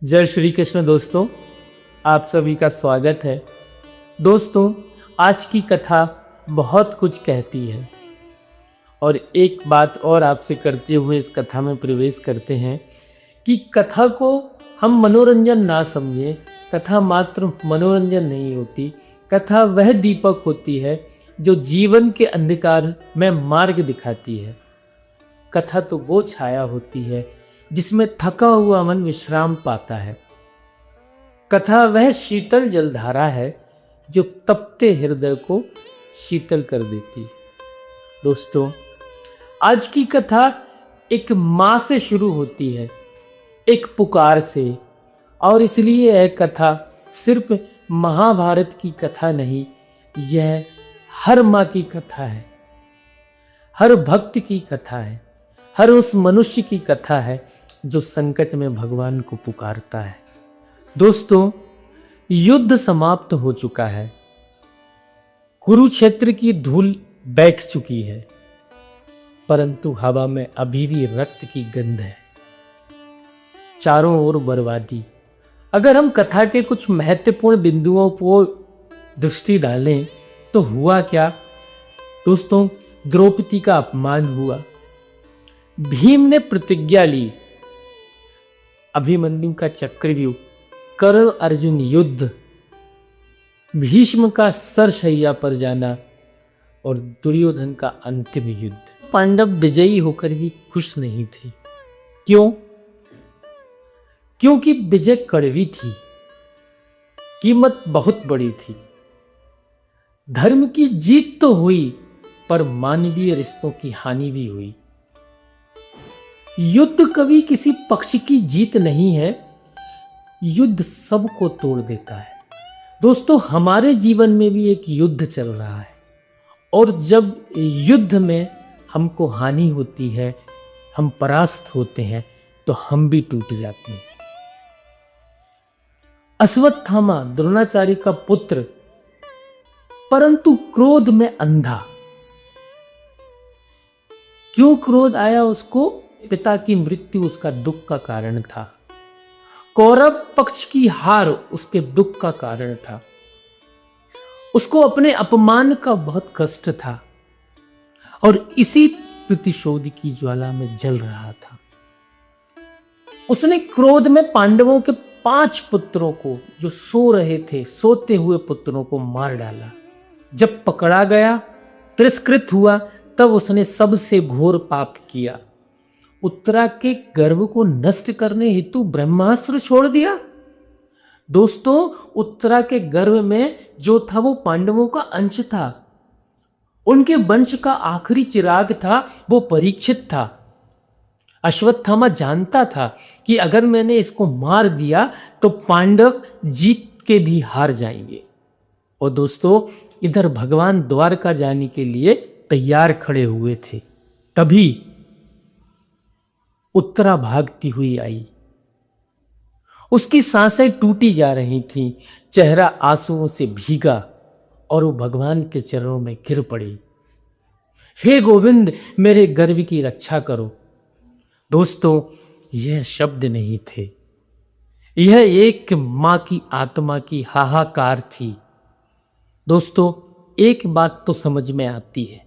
जय श्री कृष्ण दोस्तों, आप सभी का स्वागत है। दोस्तों, आज की कथा बहुत कुछ कहती है और एक बात और आपसे करते हुए इस कथा में प्रवेश करते हैं कि कथा को हम मनोरंजन ना समझें। कथा मात्र मनोरंजन नहीं होती, कथा वह दीपक होती है जो जीवन के अंधकार में मार्ग दिखाती है। कथा तो वो छाया होती है जिसमें थका हुआ मन विश्राम पाता है। कथा वह शीतल जलधारा है जो तपते हृदय को शीतल कर देती है। दोस्तों, आज की कथा एक माँ से शुरू होती है, एक पुकार से। और इसलिए यह कथा सिर्फ महाभारत की कथा नहीं, यह हर माँ की कथा है, हर भक्त की कथा है, हर उस मनुष्य की कथा है जो संकट में भगवान को पुकारता है। दोस्तों, युद्ध समाप्त हो चुका है, कुरुक्षेत्र की धूल बैठ चुकी है, परंतु हवा में अभी भी रक्त की गंध है, चारों ओर बर्बादी। अगर हम कथा के कुछ महत्वपूर्ण बिंदुओं को दृष्टि डालें तो हुआ क्या? दोस्तों, द्रौपदी का अपमान हुआ, भीम ने प्रतिज्ञा ली, अभिमन्यु का चक्रव्यूह, कर्ण अर्जुन युद्ध, भीष्म का सरशैया पर जाना और दुर्योधन का अंतिम युद्ध। पांडव विजयी होकर भी खुश नहीं थे। क्यों? क्योंकि विजय कड़वी थी, कीमत बहुत बड़ी थी। धर्म की जीत तो हुई, पर मानवीय रिश्तों की हानि भी हुई। युद्ध कभी किसी पक्ष की जीत नहीं है, युद्ध सबको तोड़ देता है। दोस्तों, हमारे जीवन में भी एक युद्ध चल रहा है और जब युद्ध में हमको हानि होती है, हम परास्त होते हैं, तो हम भी टूट जाते हैं। अश्वत्थामा द्रोणाचार्य का पुत्र, परंतु क्रोध में अंधा। क्यों क्रोध आया उसको? पिता की मृत्यु उसका दुख का कारण था, कौरव पक्ष की हार उसके दुख का कारण था, उसको अपने अपमान का बहुत कष्ट था और इसी प्रतिशोध की ज्वाला में जल रहा था। उसने क्रोध में पांडवों के 5 पुत्रों को, जो सो रहे थे, सोते हुए पुत्रों को मार डाला। जब पकड़ा गया, तिरस्कृत हुआ, तब उसने सबसे घोर पाप किया। उत्तरा के गर्भ को नष्ट करने हेतु ब्रह्मास्त्र छोड़ दिया। दोस्तों, उत्तरा के गर्भ में जो था वो पांडवों का अंश था, उनके वंश का आखिरी चिराग था, वो परीक्षित था। अश्वत्थामा जानता था कि अगर मैंने इसको मार दिया तो पांडव जीत के भी हार जाएंगे। और दोस्तों, इधर भगवान द्वारका जाने के लिए तैयार खड़े हुए थे। तभी उत्तरा भागती हुई आई, उसकी सांसें टूटी जा रही थीं, चेहरा आंसुओं से भीगा और वो भगवान के चरणों में गिर पड़ी। हे गोविंद, मेरे गर्व की रक्षा करो। दोस्तों, यह शब्द नहीं थे, यह एक मां की आत्मा की हाहाकार थी। दोस्तों, एक बात तो समझ में आती है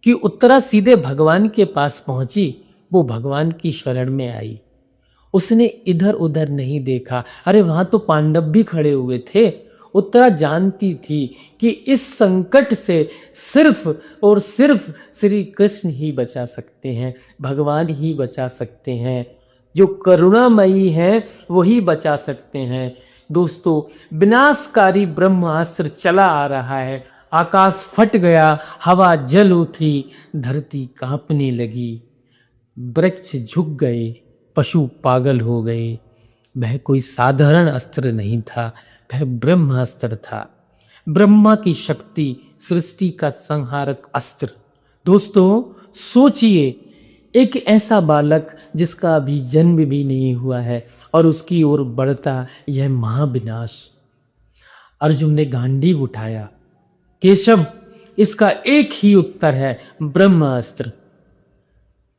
कि उत्तरा सीधे भगवान के पास पहुंची, वो भगवान की शरण में आई, उसने इधर उधर नहीं देखा। अरे वहां तो पांडव भी खड़े हुए थे। उत्तरा जानती थी कि इस संकट से सिर्फ और सिर्फ श्री कृष्ण ही बचा सकते हैं, भगवान ही बचा सकते हैं, जो करुणामयी हैं वही बचा सकते हैं। दोस्तों, विनाशकारी ब्रह्मास्त्र चला आ रहा है, आकाश फट गया, हवा जल उठी, धरती कांपने लगी, वृक्ष झुक गए, पशु पागल हो गए। वह कोई साधारण अस्त्र नहीं था, वह ब्रह्मास्त्र था, ब्रह्मा की शक्ति, सृष्टि का संहारक अस्त्र। दोस्तों, सोचिए, एक ऐसा बालक जिसका अभी जन्म भी नहीं हुआ है और उसकी ओर बढ़ता यह महाविनाश। अर्जुन ने गांडीव उठाया, केशव, इसका एक ही उत्तर है, ब्रह्मास्त्र।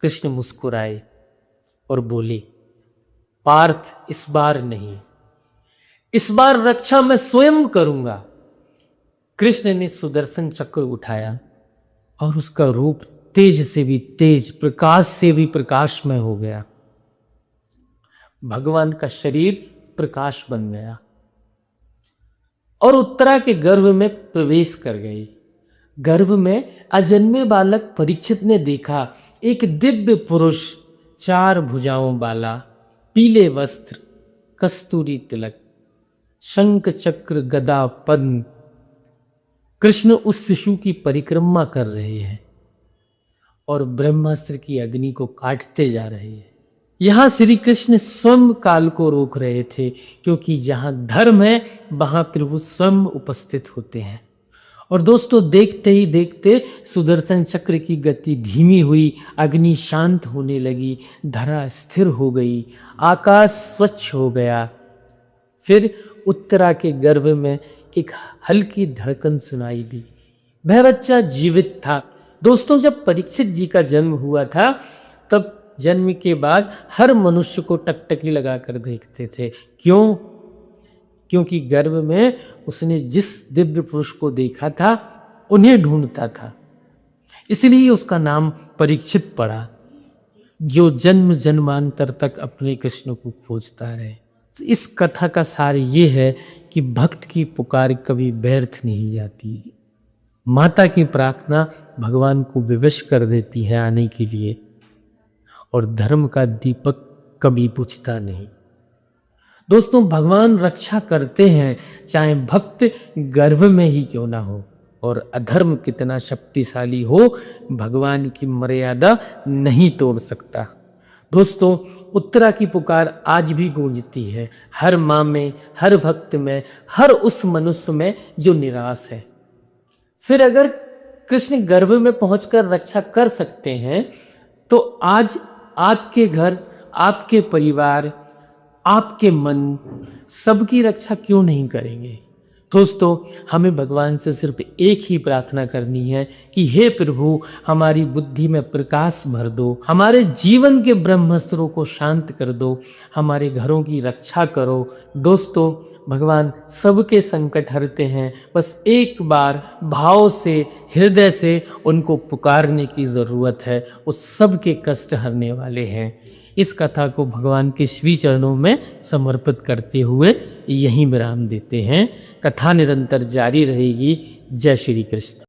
कृष्ण मुस्कुराए और बोले, पार्थ इस बार नहीं, इस बार रक्षा मैं स्वयं करूंगा। कृष्ण ने सुदर्शन चक्र उठाया और उसका रूप तेज से भी तेज, प्रकाश से भी प्रकाशमय हो गया। भगवान का शरीर प्रकाश बन गया और उत्तरा के गर्भ में प्रवेश कर गई। गर्भ में अजन्मे बालक परीक्षित ने देखा एक दिव्य पुरुष, 4 भुजाओं वाला, पीले वस्त्र, कस्तूरी तिलक, शंख चक्र गदा पद्म। कृष्ण उस शिशु की परिक्रमा कर रहे हैं और ब्रह्मास्त्र की अग्नि को काटते जा रहे हैं। यहां श्री कृष्ण स्वयं काल को रोक रहे थे, क्योंकि जहां धर्म है वहां प्रभु स्वयं उपस्थित होते हैं। और दोस्तों, देखते ही देखते सुदर्शन चक्र की गति धीमी हुई, अग्नि शांत होने लगी, धरा स्थिर हो गई, आकाश स्वच्छ हो गया। फिर उत्तरा के गर्भ में एक हल्की धड़कन सुनाई दी। वह बच्चा जीवित था। दोस्तों, जब परीक्षित जी का जन्म हुआ था तब जन्म के बाद हर मनुष्य को टकटकी लगाकर देखते थे। क्यों? क्योंकि गर्भ में उसने जिस दिव्य पुरुष को देखा था उन्हें ढूंढता था, इसलिए उसका नाम परीक्षित पड़ा, जो जन्म जन्मांतर तक अपने कृष्ण को खोजता रहे। इस कथा का सार ये है कि भक्त की पुकार कभी व्यर्थ नहीं जाती। माता की प्रार्थना भगवान को विवश कर देती है आने के लिए, और धर्म का दीपक कभी बुझता नहीं। दोस्तों, भगवान रक्षा करते हैं, चाहे भक्त गर्भ में ही क्यों ना हो, और अधर्म कितना शक्तिशाली हो, भगवान की मर्यादा नहीं तोड़ सकता। दोस्तों, उत्तरा की पुकार आज भी गूंजती है, हर माँ में, हर भक्त में, हर उस मनुष्य में जो निराश है। फिर अगर कृष्ण गर्भ में पहुंचकर रक्षा कर सकते हैं, तो आज आपके घर, आपके परिवार, आपके मन, सबकी रक्षा क्यों नहीं करेंगे? दोस्तों, हमें भगवान से सिर्फ एक ही प्रार्थना करनी है कि हे प्रभु, हमारी बुद्धि में प्रकाश भर दो, हमारे जीवन के ब्रह्मास्त्रों को शांत कर दो, हमारे घरों की रक्षा करो। दोस्तों, भगवान सबके संकट हरते हैं, बस एक बार भाव से, हृदय से उनको पुकारने की ज़रूरत है। वो सबके कष्ट हरने वाले हैं। इस कथा को भगवान के श्री चरणों में समर्पित करते हुए यहीं विराम देते हैं। कथा निरंतर जारी रहेगी। जय श्री कृष्ण।